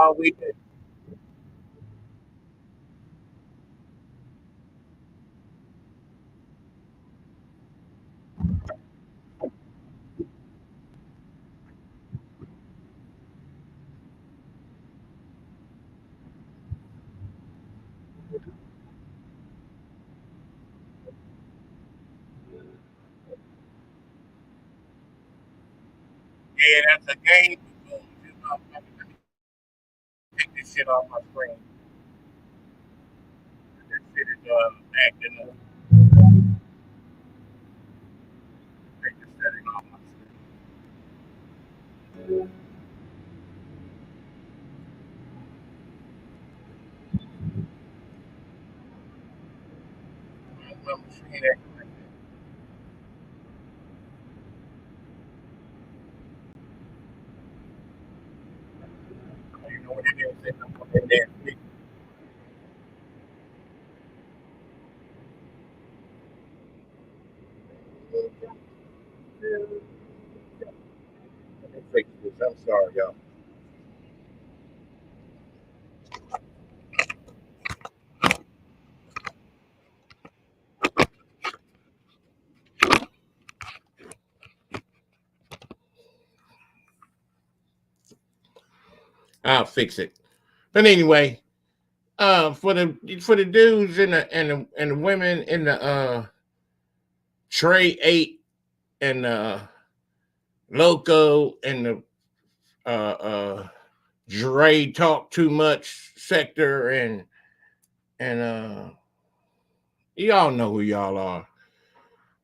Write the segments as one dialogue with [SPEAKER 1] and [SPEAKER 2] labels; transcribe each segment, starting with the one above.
[SPEAKER 1] all we do. Yeah, that's a game. You know, let me take this shit off my screen. This shit is acting up. Take this setting off my screen. My screen acting like that. You know what it is? It's up on that damn thing. Let me fix this. I'm sorry, y'all. I'll fix it. But anyway, for the dudes and the women in the Trey 8 and Loco and the Dre talk too much sector and y'all know who y'all are.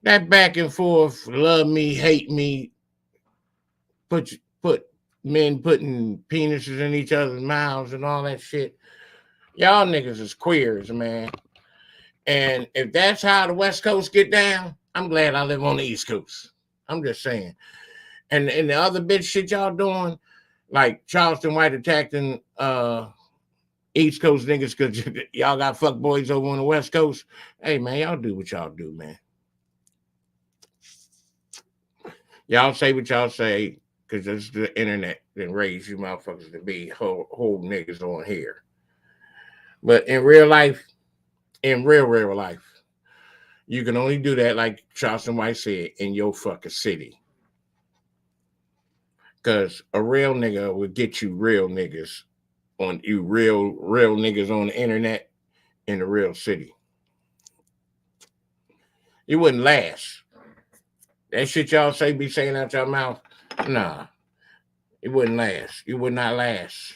[SPEAKER 1] That back and forth, love me, hate me, put men putting penises in each other's mouths and all that shit. Y'all niggas is queers, man. And if that's how the West Coast get down, I'm glad I live on the East Coast. I'm just saying. And the other bitch shit y'all doing, like Charleston White attacking East Coast niggas because y'all got fuck boys over on the West Coast. Hey man, y'all do what y'all do, man. Y'all say what y'all say because it's the internet that raised you motherfuckers to be whole niggas on here. But in real life, in real life, you can only do that, like Charleston White said, in your fucking city. Because a real nigga will get you real niggas on you real niggas on the internet in the real city. It wouldn't last. That shit y'all say be saying out your mouth, nah, it wouldn't last. It would not last.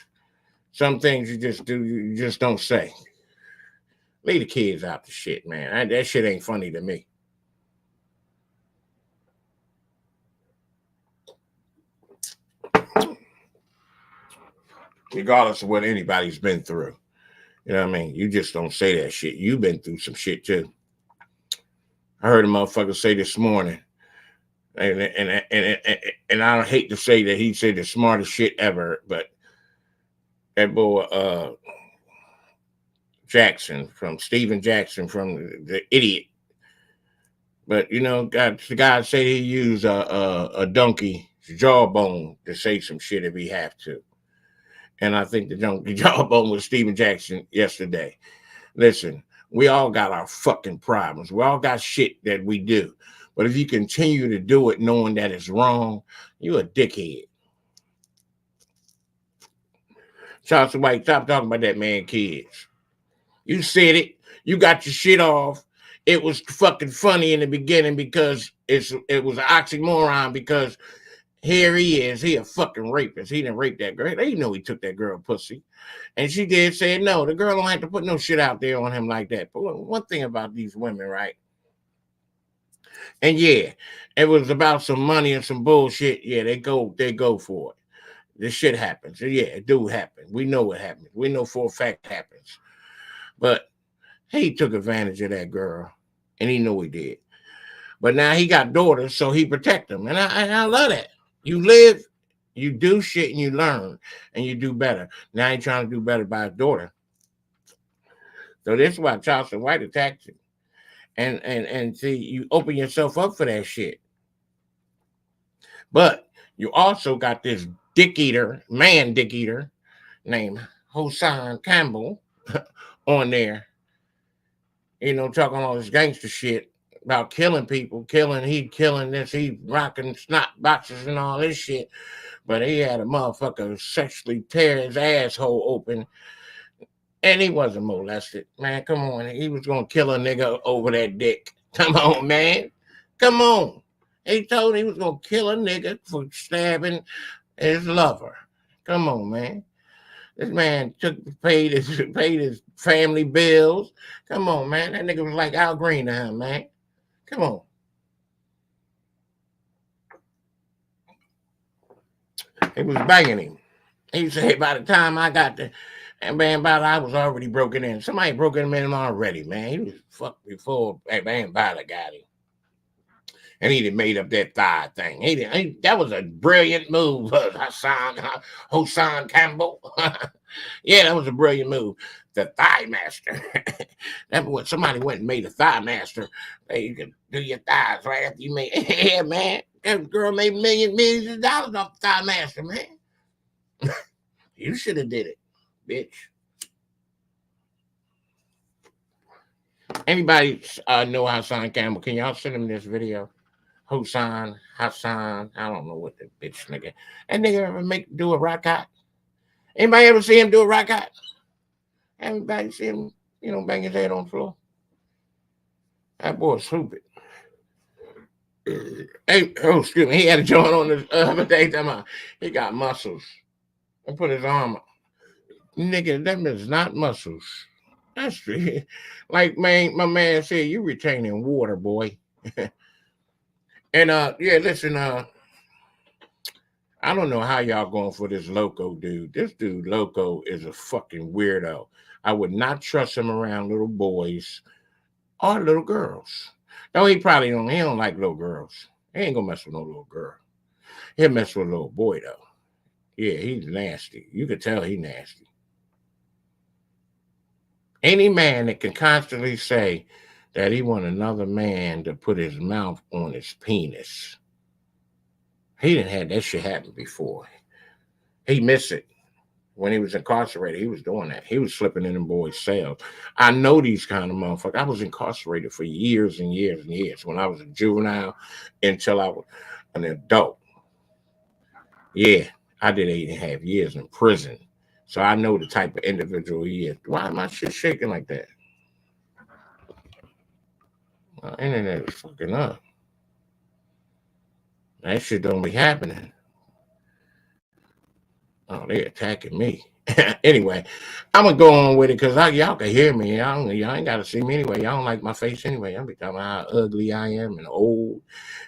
[SPEAKER 1] Some things you just do, you just don't say. Leave the kids out the shit, man. That shit ain't funny to me. Regardless of what anybody's been through. You know what I mean? You just don't say that shit. You've been through some shit too. I heard a motherfucker say this morning, and I hate to say that he said the smartest shit ever, but that boy Jackson from Steven Jackson from the Idiot. But you know, the guy said he used a donkey's jawbone to say some shit if he have to. And I think the donkey jawbone was Steven Jackson yesterday. Listen, we all got our fucking problems. We all got shit that we do. But if you continue to do it knowing that it's wrong, you a dickhead. Charles White, stop talking about that man, kids. You said it. You got your shit off. It was fucking funny in the beginning because it was an oxymoron because here he is. He a fucking rapist. He didn't rape that girl. They know he took that girl pussy. And she did say no. The girl don't have to put no shit out there on him like that. But one thing about these women, right? And yeah, it was about some money and some bullshit. Yeah, they go for it. This shit happens. Yeah, it do happen. We know it happens. We know for a fact it happens. But he took advantage of that girl, and he knew he did. But now he got daughters, so he protect them, and I love that. You live, you do shit, and you learn, and you do better. Now he's trying to do better by his daughter. So this is why Charleston White attacked you, and see, you open yourself up for that shit. But you also got this dick eater, man dick eater, named Hassan Campbell on there, talking all this gangster shit about killing people, killing this, he rocking snot boxes and all this shit. But he had a motherfucker sexually tear his asshole open, and he wasn't molested. Man, come on. He was gonna kill a nigga over that dick. Come on, man. Come on. He told he was gonna kill a nigga for stabbing his lover. Come on, man. This man paid his family bills. Come on, man. That nigga was like Al Green to him, man. Come on. He was banging him. He said, by the time I got there, and man, I was already broken in. Somebody broke him in already, man. He was fucked before man Bada got him. And he done made up that thigh thing. That was a brilliant move, Hassan Campbell. Yeah, that was a brilliant move. The Thigh Master. That's what somebody went and made a Thigh Master. You can do your thighs right after you made. Yeah, man. That girl made millions of dollars off the Thigh Master, man. You should have did it, bitch. Anybody know Hassan Campbell? Can y'all send him this video? Hassan, I don't know what the bitch nigga. That nigga ever do a rock out? Anybody ever see him do a rock out? Everybody see him, bang his head on the floor? That boy's stupid. Hey, excuse me. He had a joint on the other day. He got muscles. And put his arm up. Nigga, that is not muscles. That's true. Like, man, my man said, you retaining water, boy. And yeah, listen, I don't know how y'all going for this Loco dude. This dude Loco is a fucking weirdo. I would not trust him around little boys or little girls. No, he don't like little girls. He ain't gonna mess with no little girl. He'll mess with a little boy though. Yeah, he's nasty. You can tell he nasty. Any man that can constantly say that he want another man to put his mouth on his penis. He didn't have that shit happen before. He missed it. When he was incarcerated, he was doing that. He was slipping in them boys' cells. I know these kind of motherfuckers. I was incarcerated for years and years and years. When I was a juvenile until I was an adult. Yeah, I did 8.5 years in prison. So I know the type of individual he is. Why am my shit shaking like that? My internet is fucking up. That shit don't be happening. Oh, they attacking me. Anyway, I'm gonna go on with it because y'all can hear me. Y'all ain't gotta see me anyway. Y'all don't like my face anyway. I'll be talking about how ugly I am and old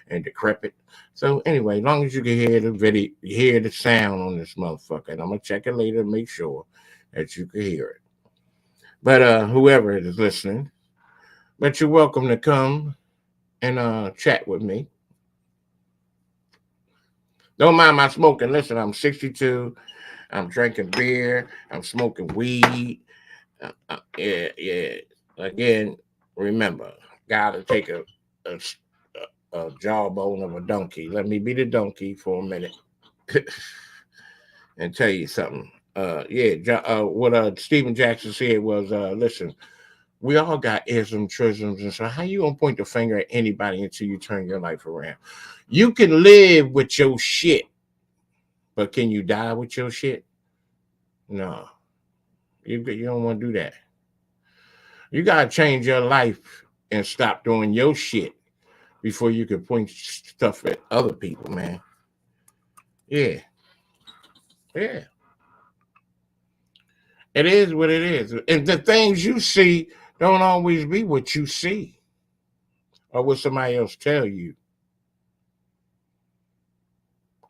[SPEAKER 1] and decrepit. So anyway, as long as you can hear the video, hear the sound on this motherfucker, and I'm gonna check it later to make sure that you can hear it. But whoever is listening, but you're welcome to come and chat with me. Don't mind my smoking. Listen, I'm 62. I'm drinking beer. I'm smoking weed. Yeah. Again, remember, gotta take a jawbone of a donkey. Let me be the donkey for a minute and tell you something. What Stephen Jackson said was, listen, we all got isms, trisms, and so how you gonna point the finger at anybody until you turn your life around? You can live with your shit, but can you die with your shit? No. You don't want to do that. You gotta change your life and stop doing your shit before you can point stuff at other people, man. Yeah. It is what it is. And the things you see don't always be what you see or what somebody else tell you.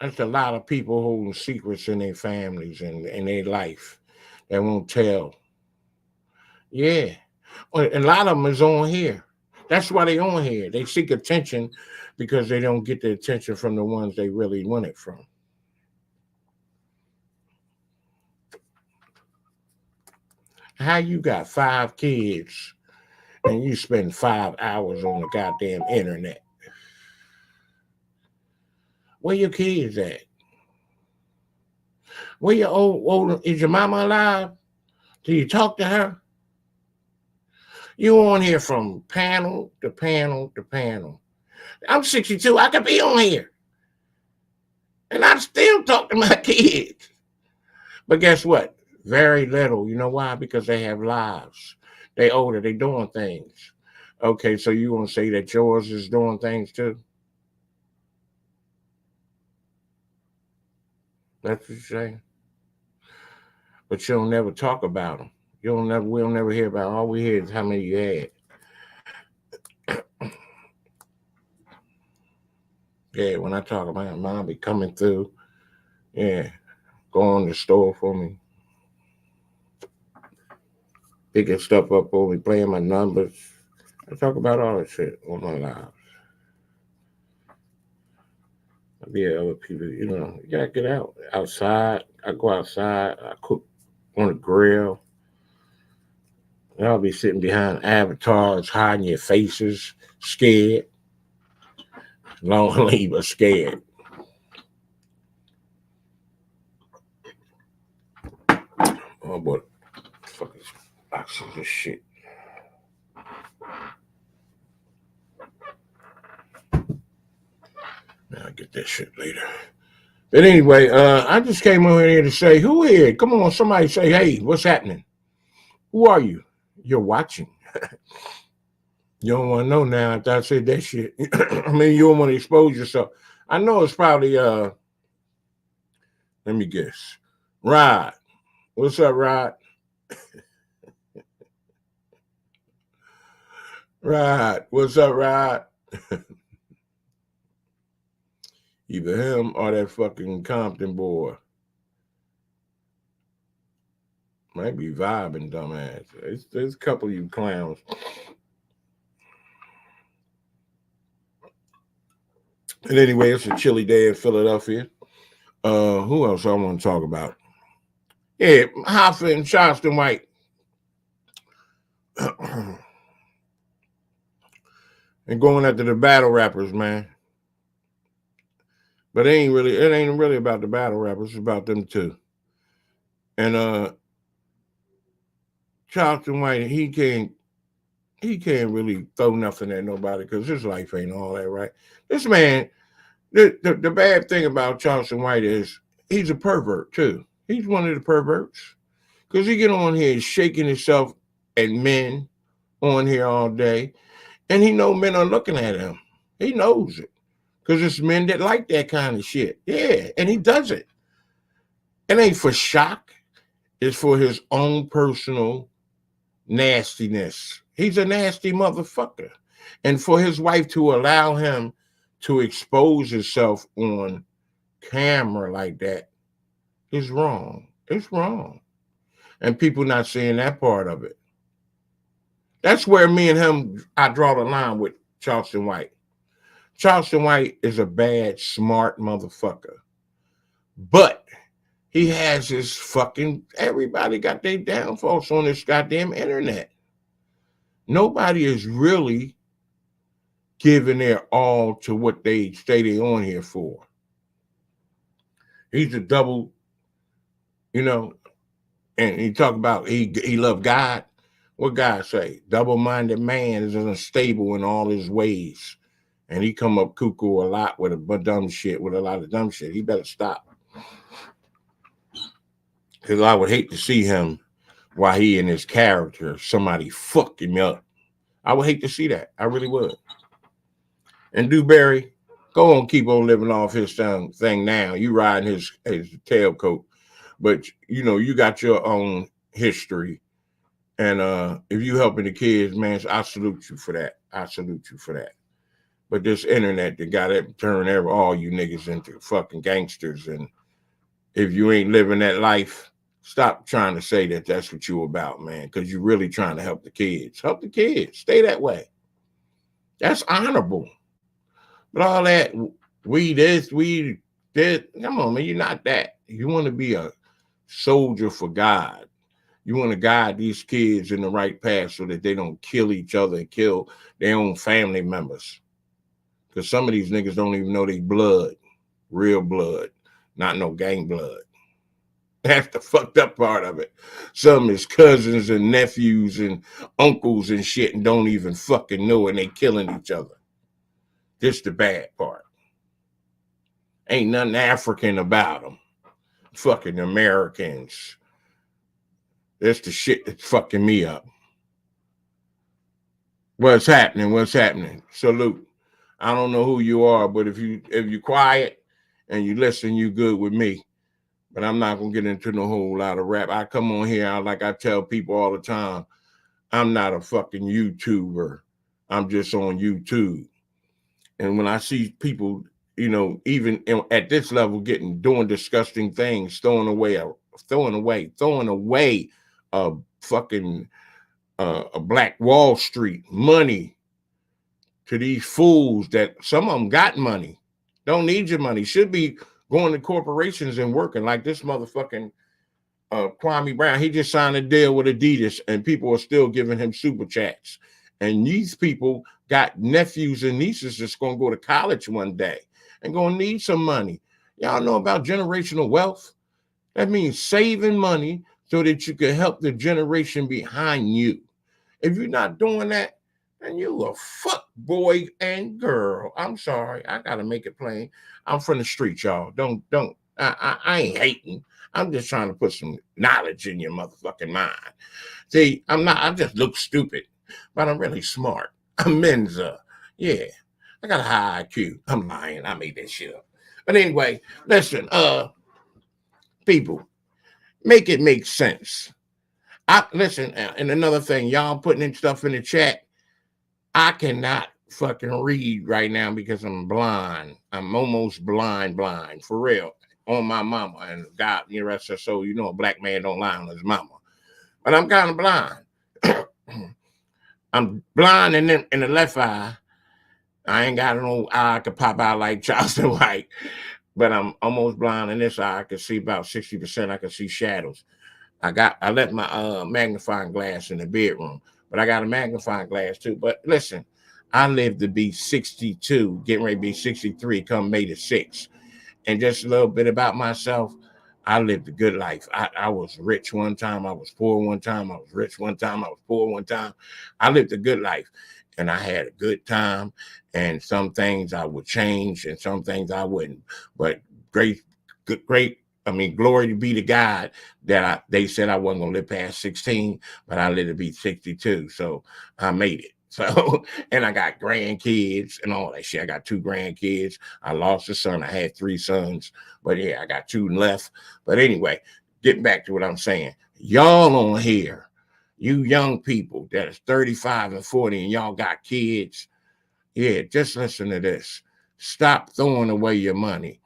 [SPEAKER 1] There's a lot of people holding secrets in their families and in their life that won't tell. Yeah. And a lot of them is on here. That's why they on here. They seek attention because they don't get the attention from the ones they really want it from. How you got 5 kids and you spend 5 hours on the goddamn internet? Where your kids at? Where your old is your mama alive? Do you talk to her? You on here from panel to panel to panel. I'm 62. I could be on here. And I still talk to my kids. But guess what? Very little. You know why? Because they have lives. They older. They doing things. Okay, so you want to say that yours is doing things too? That's what you're saying. But you don't never talk about them. You don't never. We don't never hear about them. All we hear is how many you had. Yeah, when I talk about it, mom be coming through. Yeah, going to the store for me, picking stuff up for me, playing my numbers. I talk about all that shit on my lives. Yeah, other people, you gotta get out. Outside, I go outside, I cook on the grill. Y'all be sitting behind avatars, hiding your faces, scared. Long leave, but scared. Oh boy, fucking boxes of shit. I'll get that shit later. But anyway, I just came over here to say, who here? Come on, somebody say, hey, what's happening? Who are you? You're watching. You don't want to know now after I said that shit. I mean, you don't want to expose yourself. I know it's probably, let me guess. Rod. What's up, Rod? Rod. What's up, Rod? Either him or that fucking Compton boy. Might be vibing, dumbass. There's a couple of you clowns. And anyway, it's a chilly day in Philadelphia. Who else I want to talk about? Yeah, Hoffa and Charleston White. And going after the battle rappers, man. But it ain't really about the battle rappers, it's about them too. And Charleston White, he can't really throw nothing at nobody because his life ain't all that, right? This man, the bad thing about Charleston White is he's a pervert too. He's one of the perverts. Because he get on here shaking himself at men on here all day. And he know men are looking at him. He knows it. Because it's men that like that kind of shit. Yeah, and he does it. It ain't for shock. It's for his own personal nastiness. He's a nasty motherfucker. And for his wife to allow him to expose himself on camera like that is wrong. It's wrong. And people not seeing that part of it. That's where me and him, I draw the line with Charleston White. Charleston White is a bad, smart motherfucker. But he has his fucking, everybody got their downfalls on this goddamn internet. Nobody is really giving their all to what they say they on here for. He's a double, and he talk about he love God. What God say? Double-minded man is unstable in all his ways. And he come up cuckoo a lot with a lot of dumb shit. He better stop. Because I would hate to see him while he in his character, somebody fuck him up. I would hate to see that. I really would. And Dewberry, go on, keep on living off his thing now. You riding his tailcoat. But, you got your own history. And if you helping the kids, man, I salute you for that. But this internet that got it turn all you niggas into fucking gangsters. And if you ain't living that life, stop trying to say that that's what you about, man, because you're really trying to help the kids. Help the kids. Stay that way. That's honorable. But all that, we this, come on, man, you're not that. You want to be a soldier for God. You want to guide these kids in the right path so that they don't kill each other and kill their own family members. Because some of these niggas don't even know they blood, real blood, not no gang blood. That's the fucked up part of it. Some is cousins and nephews and uncles and shit and don't even fucking know, and they killing each other. This the bad part. Ain't nothing African about them. Fucking Americans. That's the shit that's fucking me up. What's happening? What's happening? Salute. I don't know who you are, but if you quiet and you listen, you good with me. But I'm not gonna get into no whole lot of rap. I come on here, like I tell people all the time, I'm not a fucking YouTuber. I'm just on YouTube. And when I see people, even at this level, doing disgusting things, throwing away a fucking a Black Wall Street money to these fools that some of them got money, don't need your money, should be going to corporations and working like this motherfucking Kwame Brown. He just signed a deal with Adidas and people are still giving him super chats. And these people got nephews and nieces that's going to go to college one day and going to need some money. Y'all know about generational wealth? That means saving money so that you can help the generation behind you. If you're not doing that, then you a fuck boy and girl. I'm sorry. I got to make it plain. I'm from the street, y'all. I ain't hating. I'm just trying to put some knowledge in your motherfucking mind. See, I just look stupid, but I'm really smart. I'm Mensa. Yeah. I got a high IQ. I'm lying. I made that shit up. But anyway, listen, people, make it make sense. Listen, and another thing, y'all putting in stuff in the chat, I cannot fucking read right now because I'm blind. I'm almost blind, for real. On my mama, and God, rest her soul, a black man don't lie on his mama. But I'm kind of blind. I'm blind in the left eye. I ain't got no eye I could pop out like Charleston White, but I'm almost blind in this eye. I can see about 60%. I can see shadows. I left my magnifying glass in the bedroom, but I got a magnifying glass too. But listen, I live to be 62, getting ready to be 63, come May the 6th. And just a little bit about myself, I lived a good life. I was rich one time, I was poor one time, I was rich one time, I was poor one time. I lived a good life, and I had a good time. And some things I would change, and some things I wouldn't. But great. Glory be to God that they said I wasn't gonna live past 16, but I lived to be 62, so I made it. So, and I got grandkids and all that shit. I got 2 grandkids. I lost a son. I had 3 sons, but yeah, I got 2 left. But anyway, getting back to what I'm saying, y'all on here, you young people that is 35 and 40 and y'all got kids, yeah, just listen to this. Stop throwing away your money.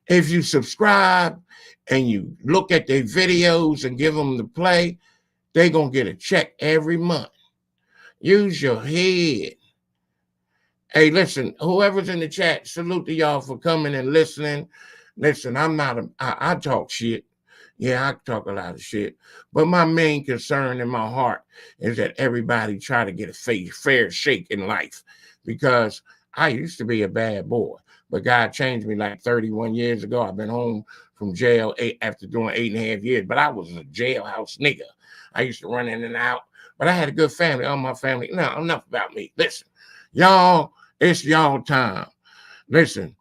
[SPEAKER 1] If you subscribe and you look at their videos and give them the play, they're going to get a check every month. Use your head. Hey, listen, whoever's in the chat, salute to y'all for coming and listening. Listen, I talk shit. Yeah, I talk a lot of shit. But my main concern in my heart is that everybody try to get a fair shake in life, because I used to be a bad boy, but God changed me like 31 years ago. I've been home from jail after doing 8.5 years, but I was a jailhouse nigga. I used to run in and out, but I had a good family. All my family. No, enough about me. Listen, y'all, it's y'all time. Listen,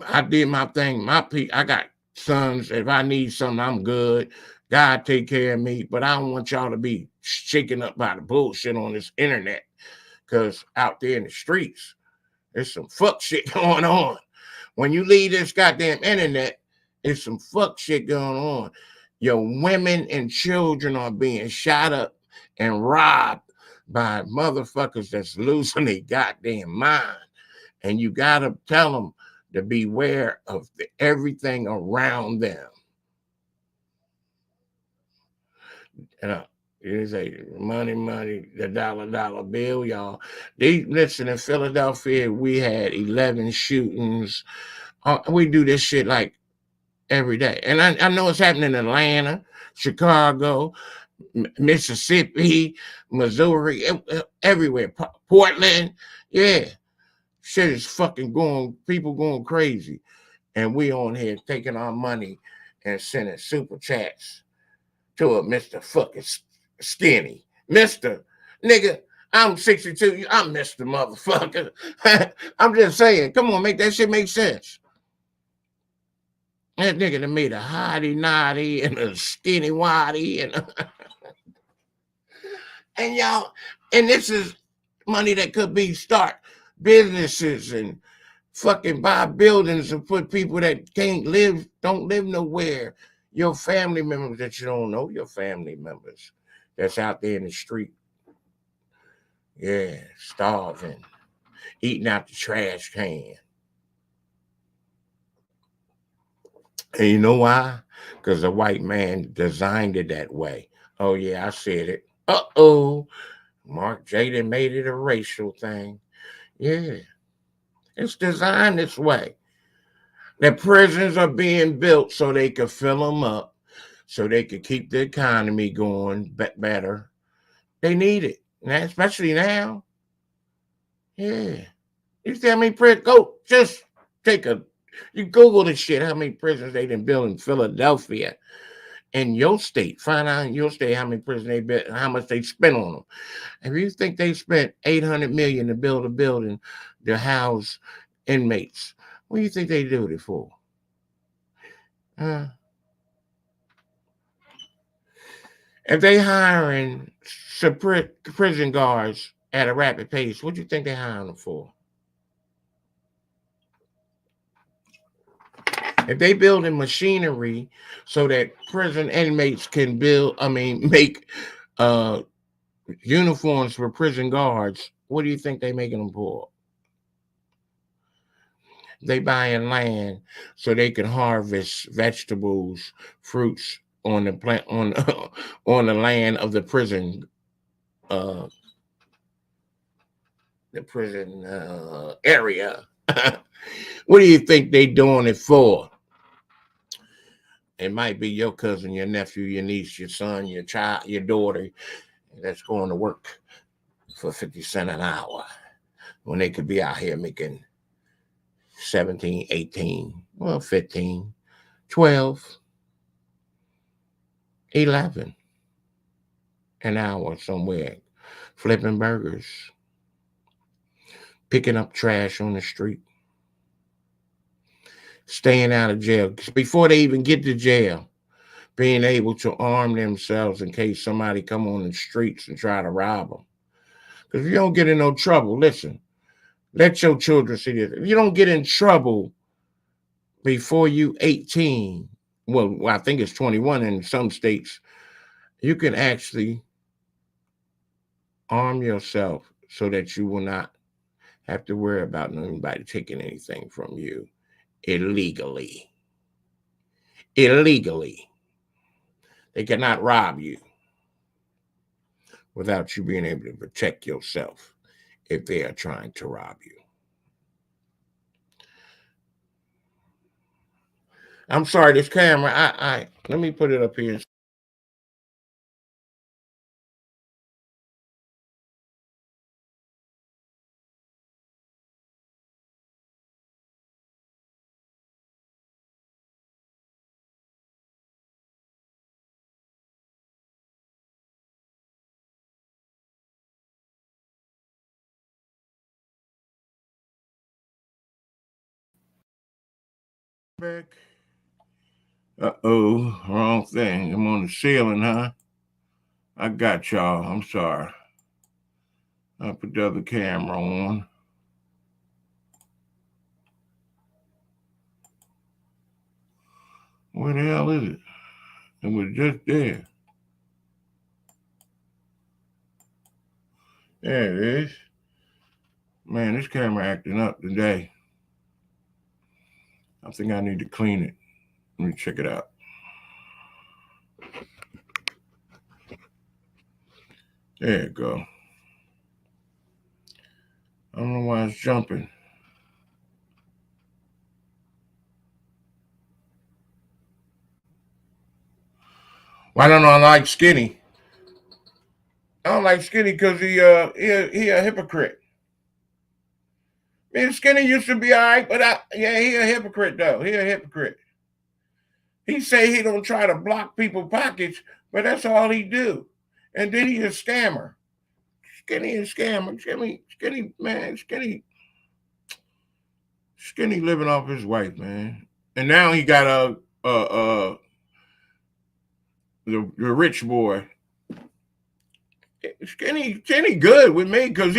[SPEAKER 1] I did my thing. I got sons. If I need something, I'm good. God take care of me. But I don't want y'all to be shaken up by the bullshit on this internet, because out there in the streets, there's some fuck shit going on. When you leave this goddamn internet, there's some fuck shit going on. Your women and children are being shot up and robbed by motherfuckers that's losing their goddamn mind. And you got to tell them to beware of everything around them. You say money, the dollar bill, y'all. Listen, in Philadelphia, we had 11 shootings. We do this shit like every day. And I know it's happening in Atlanta, Chicago, Mississippi, Missouri, everywhere. Portland. Yeah. Shit is fucking people going crazy. And we on here taking our money and sending super chats to a Mr. fucking Skinny. Mr. Nigga, I'm 62. I'm Mr. Motherfucker. I'm just saying, come on, make that shit make sense. That nigga that made a hottie noddy and a skinny waddy and y'all, and this is money that could be start businesses and fucking buy buildings and put people that don't live nowhere. Your family members that you don't know, your family members that's out there in the street. Yeah, starving, eating out the trash can. And you know why? Because the white man designed it that way. Oh, yeah, I said it. Uh-oh. Mark Jaden made it a racial thing. Yeah, it's designed this way. The prisons are being built so they could fill them up, so they could keep the economy going better. They need it, now, especially now. Yeah. You see how many prisons? Go, just you Google this shit, how many prisons they done built in Philadelphia. In your state, find out in your state how many prisons they built and how much they spent on them. If you think they spent $800 million to build a building to house inmates, what do you think they do it for? If they hiring prison guards at a rapid pace, what do you think they hiring them for? If they building machinery so that prison inmates can make uniforms for prison guards, what do you think they making them for? They buying land so they can harvest vegetables, fruits on the plant on the land of the prison area. What do you think they doing it for? It might be your cousin, your nephew, your niece, your son, your child, your daughter that's going to work for 50 cents an hour when they could be out here making 17, 18, 15, 12, 11 an hour somewhere, flipping burgers, picking up trash on the street, staying out of jail. Before they even get to jail, being able to arm themselves in case somebody come on the streets and try to rob them. Because if you don't get in no trouble, listen, let your children see this. If you don't get in trouble before you 18, well, I think it's 21 in some states, you can actually arm yourself so that you will not have to worry about anybody taking anything from you illegally. Illegally. They cannot rob you without you being able to protect yourself if they are trying to rob you. I'm sorry, this camera, let me put it up here. Back. Uh-oh, wrong thing. I'm on the ceiling, huh? I got y'all. I'm sorry. I'll put the other camera on. Where the hell is it? It was just there. There it is. Man, this camera acting up today. I think I need to clean it. Let me check it out. There you go. I don't know why it's jumping. Why don't I like Skinny? I don't like Skinny because he a hypocrite. Me and Skinny used to be all right, but he a hypocrite though. He a hypocrite. He say he don't try to block people's pockets, but that's all he do. And then he's a scammer. Skinny is scammer. Skinny, man, Skinny living off his wife, man. And now he got the rich boy. Skinny good with me because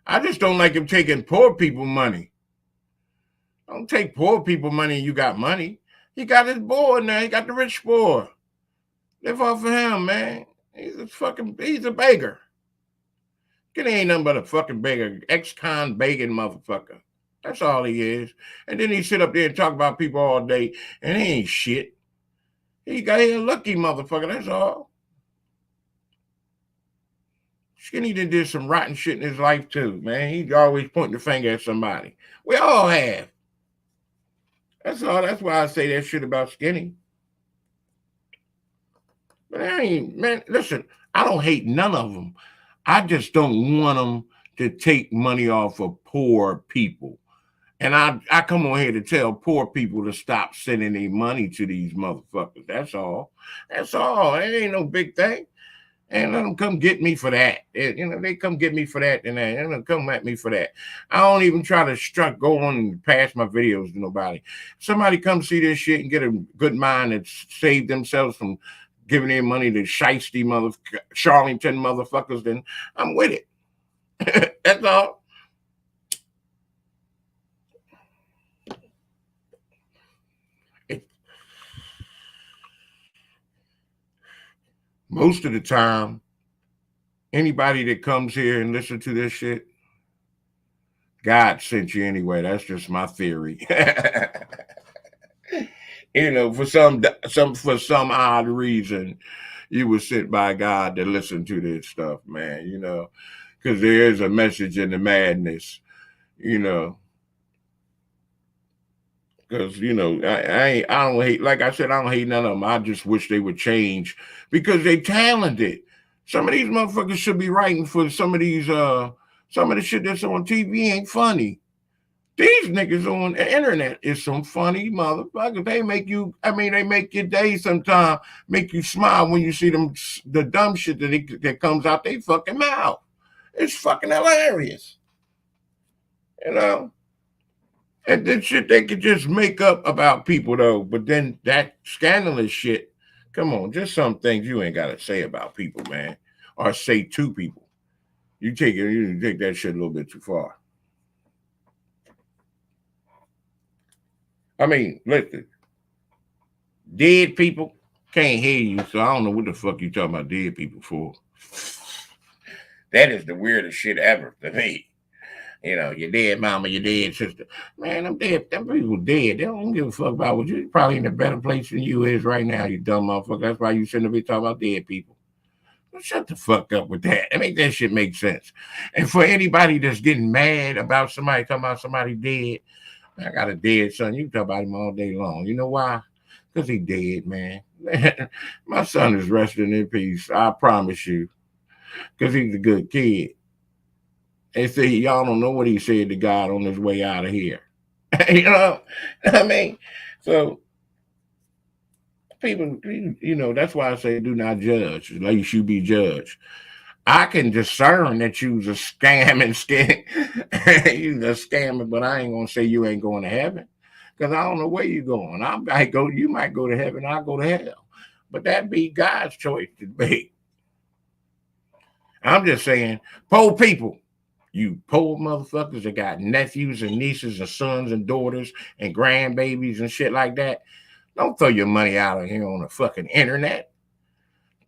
[SPEAKER 1] I just don't like him taking poor people money. Don't take poor people money and you got money. He got his boy now. He got the rich boy. Live off of him, man. He's a beggar. Skinny ain't nothing but a fucking beggar. Ex-con begging motherfucker. That's all he is. And then he sit up there and talk about people all day, and he ain't shit. He a lucky motherfucker, that's all. Skinny did some rotten shit in his life too, man. He's always pointing the finger at somebody. We all have. That's all. That's why I say that shit about Skinny. But listen, I don't hate none of them. I just don't want them to take money off of poor people. And I come on here to tell poor people to stop sending their money to these motherfuckers. That's all. That's all. It ain't no big thing. And let them come get me for that. They come get me for that and that. And come at me for that. I don't even try to go on and pass my videos to nobody. Somebody come see this shit and get a good mind and save themselves from giving their money to shiesty Charlington motherfuckers, then I'm with it. That's all. Most of the time, anybody that comes here and listen to this shit, God sent you anyway. That's just my theory. For some odd reason, you were sent by God to listen to this stuff, man. Because there is a message in the madness. Because I don't hate, like I said, I don't hate none of them. I just wish they would change because they talented. Some of these motherfuckers should be writing for some of the shit that's on TV ain't funny. These niggas on the internet is some funny motherfuckers. They make your day sometime, make you smile when you see the dumb shit that comes out they fucking mouth. It's fucking hilarious. And this shit they could just make up about people though, but then that scandalous shit, come on, just some things you ain't gotta say about people, man. Or say to people. You take that shit a little bit too far. I mean, listen, dead people can't hear you, so I don't know what the fuck you talking about dead people for. That is the weirdest shit ever to me. Your dead mama, your dead sister. Man, them people dead. They don't give a fuck about what you're probably in a better place than you is right now, you dumb motherfucker. That's why you shouldn't be talking about dead people. Well, shut the fuck up with that. I mean, that shit makes sense. And for anybody that's getting mad about somebody talking about somebody dead, I got a dead son. You can talk about him all day long. You know why? Because he dead, man. My son is resting in peace. I promise you. Because he's a good kid. They say y'all don't know what he said to God on his way out of here. I mean, so people, that's why I say do not judge, lest you be judged. I can discern that you's a scamming, you's a scammer, but I ain't gonna say you ain't going to heaven because I don't know where you're going. You might go to heaven, I'll go to hell, but that be God's choice to be. I'm just saying, poor people. You poor motherfuckers that got nephews and nieces and sons and daughters and grandbabies and shit like that. Don't throw your money out of here on the fucking internet.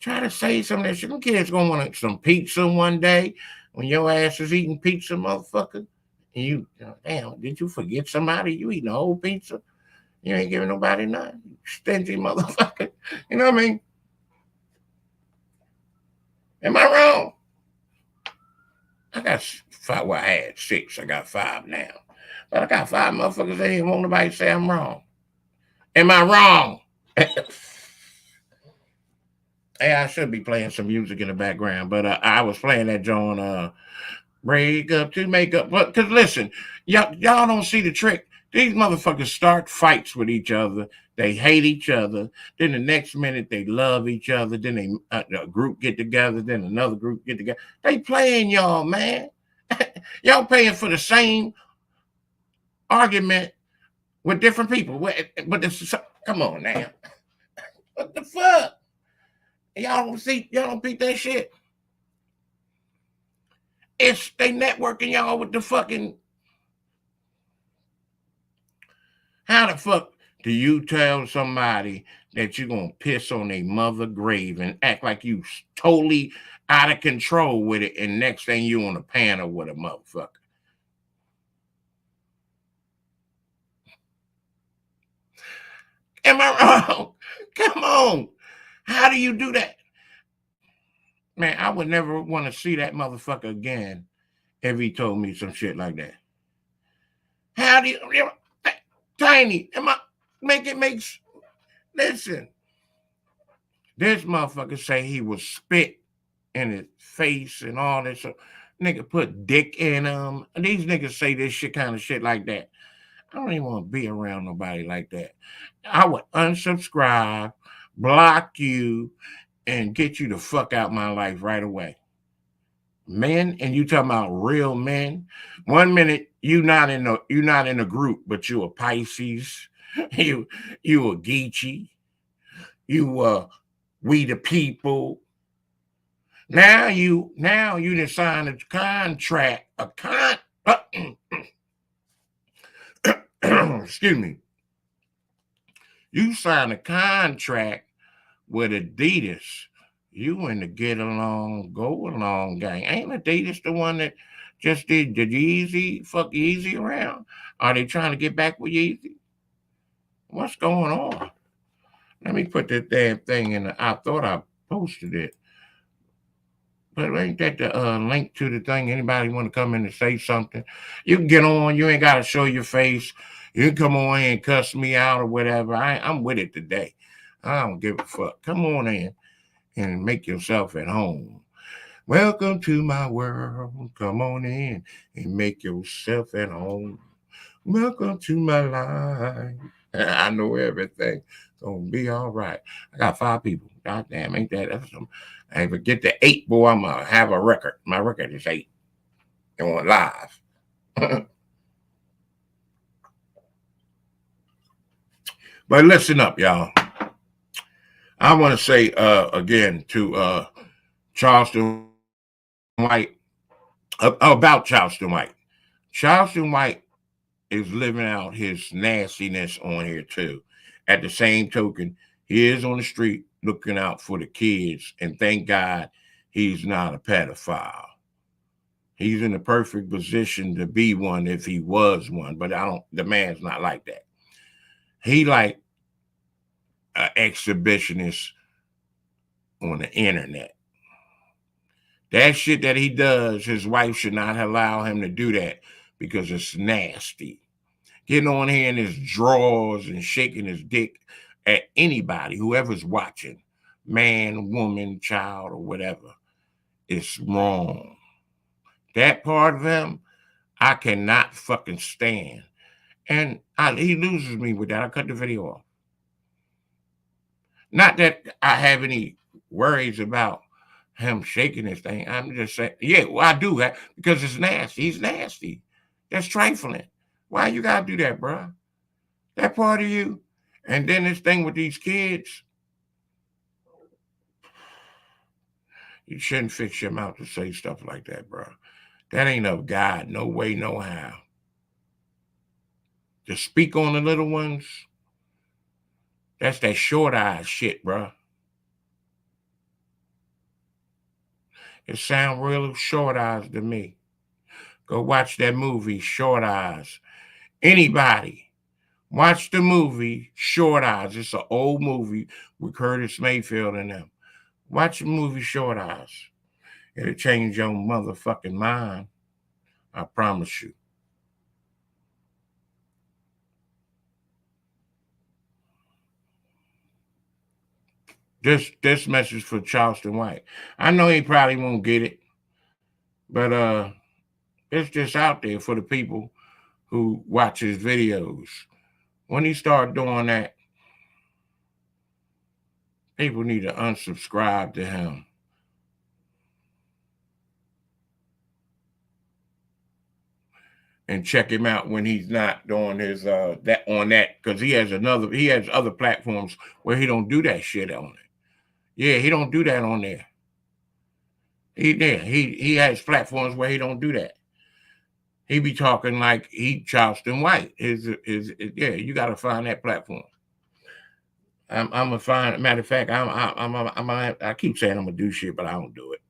[SPEAKER 1] Try to save some of that shit. Them kids gonna want some pizza one day when your ass is eating pizza, motherfucker. And damn, did you forget somebody? You eating a whole pizza? You ain't giving nobody nothing. You stingy motherfucker. You know what I mean? Am I wrong? I got 5. Well, I had 6. I got 5 now. But I got 5 motherfuckers that ain't want nobody to say I'm wrong. Am I wrong? Hey, I should be playing some music in the background, but I was playing that joint, break up to make up. Because listen, y'all don't see the trick. These motherfuckers start fights with each other. They hate each other. Then the next minute they love each other. Then they a group get together. Then another group get together. They playing y'all, man. Y'all paying for the same argument with different people. But this, come on now. What the fuck? Y'all don't beat that shit. It's they networking y'all with the fucking. How the fuck do you tell somebody that you're gonna piss on a mother grave and act like you totally out of control with it, and next thing you on a panel with a motherfucker? Am I wrong? Come on. How do you do that? Man, I would never want to see that motherfucker again if he told me some shit like that. How do you Tiny, listen. This motherfucker say he was spit in his face and all this. So, nigga put dick in him. These niggas say this shit kind of shit like that. I don't even want to be around nobody like that. I would unsubscribe, block you, and get you the fuck out my life right away. Men, and you talking about real men. 1 minute you're not in a group, but you a Pisces, you a Geechee, you we the people. Now you done signed a contract, excuse me. You signed a contract with Adidas. You in the get along, go along gang. Ain't Adidas the one that just did the Yeezy, fuck Yeezy around? Are they trying to get back with Yeezy? What's going on? Let me put that damn thing in I thought I posted it. But ain't that the link to the thing? Anybody want to come in and say something? You can get on. You ain't got to show your face. You can come on and cuss me out or whatever. I'm with it today. I don't give a fuck. Come on in and make yourself at home. Welcome to my world. Come on in and make yourself at home. Welcome to my life. I know everything. Gonna be all right. I got 5 people. God damn, ain't that's some. I ever get to 8, boy, I'm gonna have a record. My record is 8. Going live. But listen up, y'all. I want to say again to Charleston White about Charleston White. Charleston White is living out his nastiness on here too. At the same token, he is on the street looking out for the kids, and thank God he's not a pedophile. He's in the perfect position to be one if he was one, but the man's not like that. He like an exhibitionist on the internet. That shit that he does, his wife should not allow him to do that because it's nasty. Getting on here in his drawers and shaking his dick at anybody, whoever's watching, man, woman, child, or whatever, it's wrong. That part of him, I cannot fucking stand. And he loses me with that. I cut the video off. Not that I have any worries about him shaking this thing. I'm just saying, yeah, well, I do that because it's nasty. He's nasty. That's trifling. Why you gotta do that, bro? That part of you. And then this thing with these kids, you shouldn't fix your mouth to say stuff like that, bro. That ain't of God. No way, no how. To speak on the little ones, that's that short eye shit, bro. It sounds real short eyes to me. Go watch that movie, Short Eyes. Anybody, watch the movie, Short Eyes. It's an old movie with Curtis Mayfield in them. Watch the movie, Short Eyes. It'll change your motherfucking mind. I promise you. This message for Charleston White. I know he probably won't get it, but it's just out there for the people who watch his videos. When he start doing that, people need to unsubscribe to him. And check him out when he's not doing his that on that, because he has other platforms where he don't do that shit on it. Yeah, he don't do that on there. He has platforms where he don't do that. He be talking like he Charleston White. Yeah, you got to find that platform. I'm gonna find. Matter of fact, I keep saying I'm gonna do shit, but I don't do it.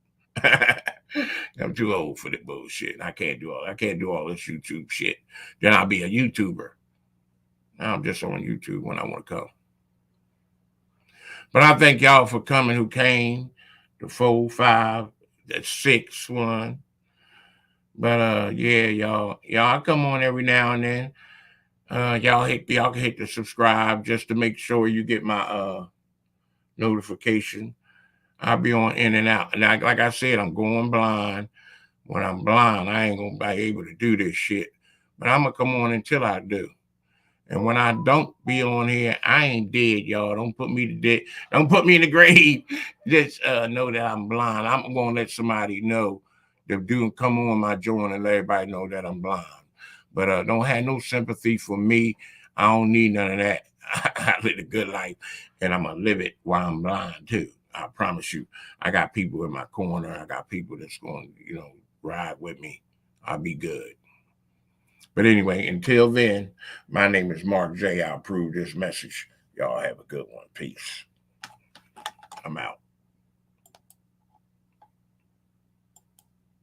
[SPEAKER 1] I'm too old for the bullshit. I can't do all this YouTube shit. Then I'll be a YouTuber. Now I'm just on YouTube when I want to come. But I thank y'all for coming who came, the 4, 5, the 6 one. But yeah, y'all come on every now and then. Y'all can hit the subscribe just to make sure you get my notification. I'll be on in and out. And like I said, I'm going blind. When I'm blind, I ain't gonna be able to do this shit. But I'm gonna come on until I do. And when I don't be on here, I ain't dead, y'all. Don't put me to death. Don't put me in the grave. Just know that I'm blind. I'm gonna let somebody know to come on my joint and let everybody know that I'm blind. But don't have no sympathy for me. I don't need none of that. I live a good life, and I'm gonna live it while I'm blind too. I promise you. I got people in my corner. I got people that's going, ride with me. I'll be good. But anyway, until then, my name is Mark J. I approve this message. Y'all have a good one. Peace. I'm out.